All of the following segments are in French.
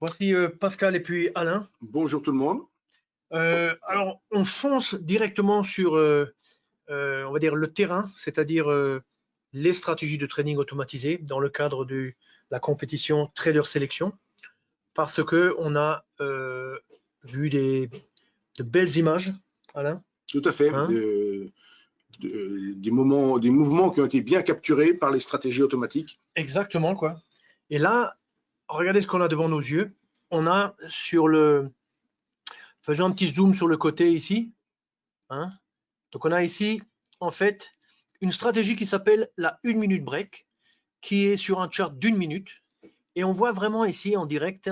Voici Pascal et puis Alain. Bonjour tout le monde. Alors, on fonce directement sur, on va dire, le terrain, c'est-à-dire les stratégies de trading automatisées dans le cadre de la compétition Trader Sélection, parce que on a vu de belles images, Alain. Tout à fait. Hein? Des mouvements qui ont été bien capturés par les stratégies automatiques. Exactement, quoi. Et là, regardez ce qu'on a devant nos yeux. On a faisons un petit zoom sur le côté ici. Hein? Donc on a ici, en fait, une stratégie qui s'appelle la 1 minute break, qui est sur un chart d'1 minute. Et on voit vraiment ici en direct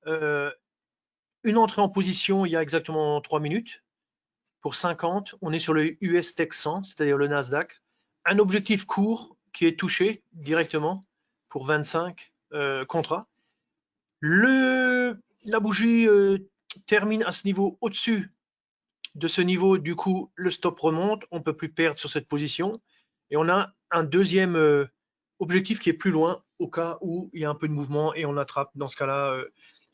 une entrée en position il y a exactement 3 minutes pour 50. On est sur le US Tech 100, c'est-à-dire le Nasdaq. Un objectif court qui est touché directement pour 25 contrats. La bougie termine à ce niveau au-dessus de ce niveau, du coup, le stop remonte, on ne peut plus perdre sur cette position. Et on a un deuxième objectif qui est plus loin au cas où il y a un peu de mouvement et on attrape dans ce cas-là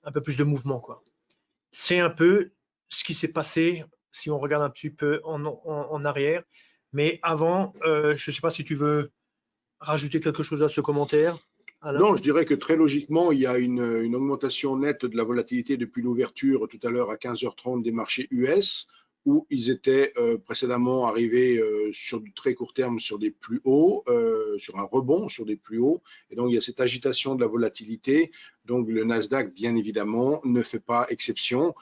un peu plus de mouvement, quoi. C'est un peu ce qui s'est passé si on regarde un petit peu en arrière. Mais avant, je ne sais pas si tu veux rajouter quelque chose à ce commentaire, Alain. Non, je dirais que très logiquement, il y a une augmentation nette de la volatilité depuis l'ouverture tout à l'heure à 15h30 des marchés US, où ils étaient précédemment arrivés sur du très court terme sur des plus hauts, sur un rebond sur des plus hauts. Et donc, il y a cette agitation de la volatilité. Donc, le Nasdaq, bien évidemment, ne fait pas exception.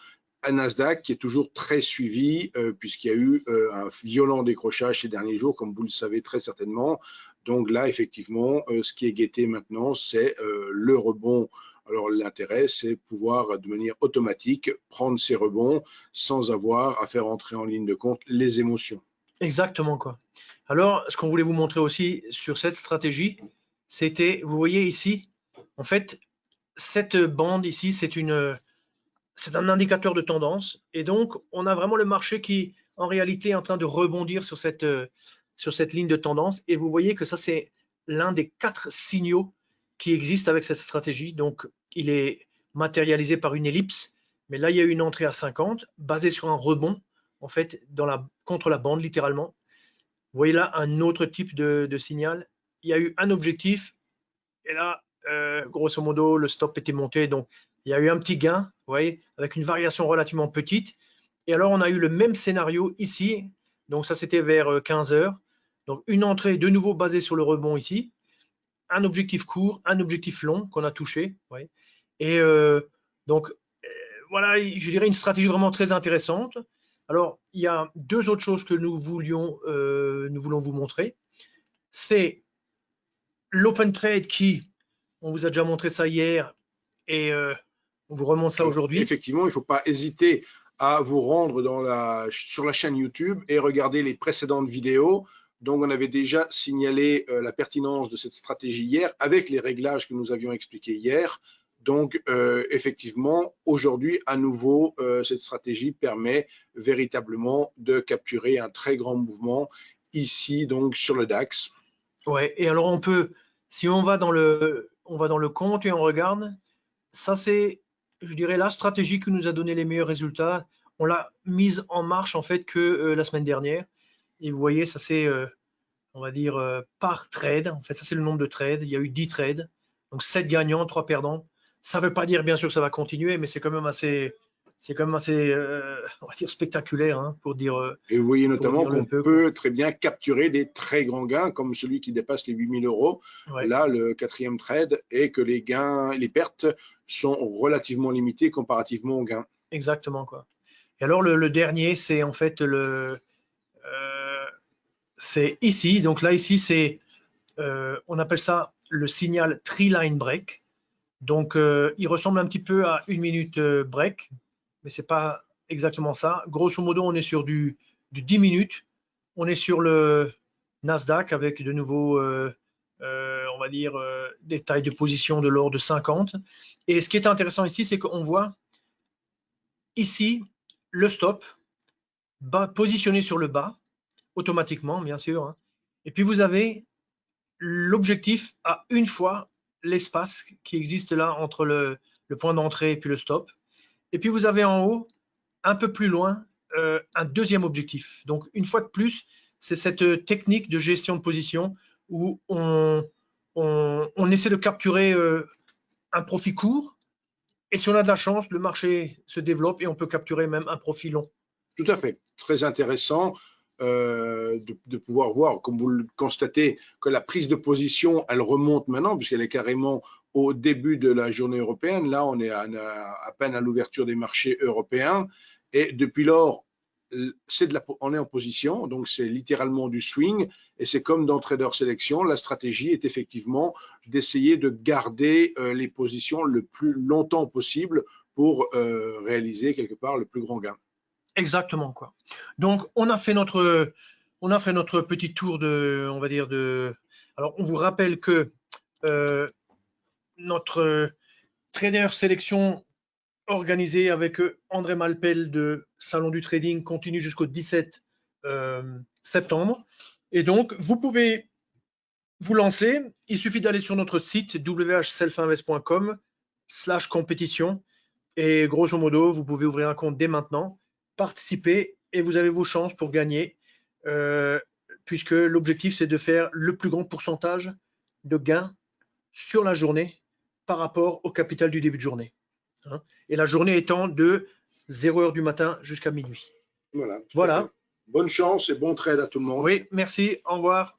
Un Nasdaq qui est toujours très suivi puisqu'il y a eu un violent décrochage ces derniers jours, comme vous le savez très certainement. Donc là, effectivement, ce qui est guetté maintenant, c'est le rebond. Alors l'intérêt, c'est pouvoir de manière automatique prendre ces rebonds sans avoir à faire entrer en ligne de compte les émotions. Exactement, quoi. Alors, ce qu'on voulait vous montrer aussi sur cette stratégie, c'était, vous voyez ici, en fait, cette bande ici, c'est un indicateur de tendance. Et donc, on a vraiment le marché qui, en réalité, est en train de rebondir sur cette ligne de tendance. Et vous voyez que ça, c'est l'un des 4 signaux qui existent avec cette stratégie. Donc, il est matérialisé par une ellipse. Mais là, il y a une entrée à 50, basée sur un rebond, en fait, contre la bande, littéralement. Vous voyez là un autre type de signal. Il y a eu un objectif. Et là, grosso modo, le stop était monté. Donc, il y a eu un petit gain, vous voyez, avec une variation relativement petite. Et alors, on a eu le même scénario ici. Donc, ça, c'était vers 15 heures. Donc, une entrée de nouveau basée sur le rebond ici. Un objectif court, un objectif long qu'on a touché. Vous voyez. Et donc, voilà, je dirais une stratégie vraiment très intéressante. Alors, il y a 2 autres choses que nous voulons vous montrer. C'est l'open trade qui, on vous a déjà montré ça hier et on vous remonte ça aujourd'hui. Effectivement, il ne faut pas hésiter à vous rendre sur la chaîne YouTube et regarder les précédentes vidéos. Donc, on avait déjà signalé la pertinence de cette stratégie hier avec les réglages que nous avions expliqués hier. Donc, effectivement, aujourd'hui, à nouveau, cette stratégie permet véritablement de capturer un très grand mouvement ici, donc, sur le DAX. Ouais, et alors on peut, si on va dans le compte et on regarde, ça c'est, je dirais, la stratégie qui nous a donné les meilleurs résultats. On l'a mise en marche en fait que la semaine dernière. Et vous voyez, ça c'est, on va dire, par trade. En fait, ça c'est le nombre de trades. Il y a eu 10 trades. Donc 7 gagnants, 3 perdants. Ça ne veut pas dire bien sûr que ça va continuer, mais c'est quand même assez, on va dire spectaculaire, hein, pour dire. Et vous voyez notamment qu'on peut très bien capturer des très grands gains, comme celui qui dépasse les 8 000 €. Ouais. Là, le 4e trade, et que les pertes sont relativement limitées comparativement aux gains. Exactement, quoi. Et alors le dernier, c'est en fait c'est ici. Donc là, ici, c'est, on appelle ça le signal tree line break. Donc, il ressemble un petit peu à 1 minute break, mais c'est pas exactement ça. Grosso modo, on est sur du 10 minutes. On est sur le Nasdaq avec de nouveau, on va dire, des tailles de position de l'ordre de 50. Et ce qui est intéressant ici, c'est qu'on voit ici le stop positionné sur le bas, automatiquement, bien sûr. Hein. Et puis, vous avez l'objectif à une fois l'espace qui existe là entre le point d'entrée et puis le stop. Et puis vous avez en haut, un peu plus loin, un deuxième objectif. Donc une fois de plus, c'est cette technique de gestion de position où on essaie de capturer un profit court. Et si on a de la chance, le marché se développe et on peut capturer même un profit long. Tout à fait. Très intéressant de pouvoir voir, comme vous le constatez, que la prise de position, elle remonte maintenant, puisqu'elle est carrément au début de la journée européenne. Là, on est à peine à l'ouverture des marchés européens. Et depuis lors, on est en position, donc c'est littéralement du swing. Et c'est comme dans Trader Selection, la stratégie est effectivement d'essayer de garder les positions le plus longtemps possible pour réaliser quelque part le plus grand gain. Exactement, quoi. Donc, on a fait notre petit tour de, on va dire, de. Alors, on vous rappelle que notre trader sélection organisée avec André Malpel de Salon du Trading continue jusqu'au 17 septembre. Et donc, vous pouvez vous lancer. Il suffit d'aller sur notre site whselfinvest.com/compétition. Et grosso modo, vous pouvez ouvrir un compte dès maintenant, participer et vous avez vos chances pour gagner, puisque l'objectif, c'est de faire le plus grand pourcentage de gains sur la journée par rapport au capital du début de journée. Et la journée étant de 0h du matin jusqu'à minuit. Voilà. Voilà. Bonne chance et bon trade à tout le monde. Oui, merci. Au revoir.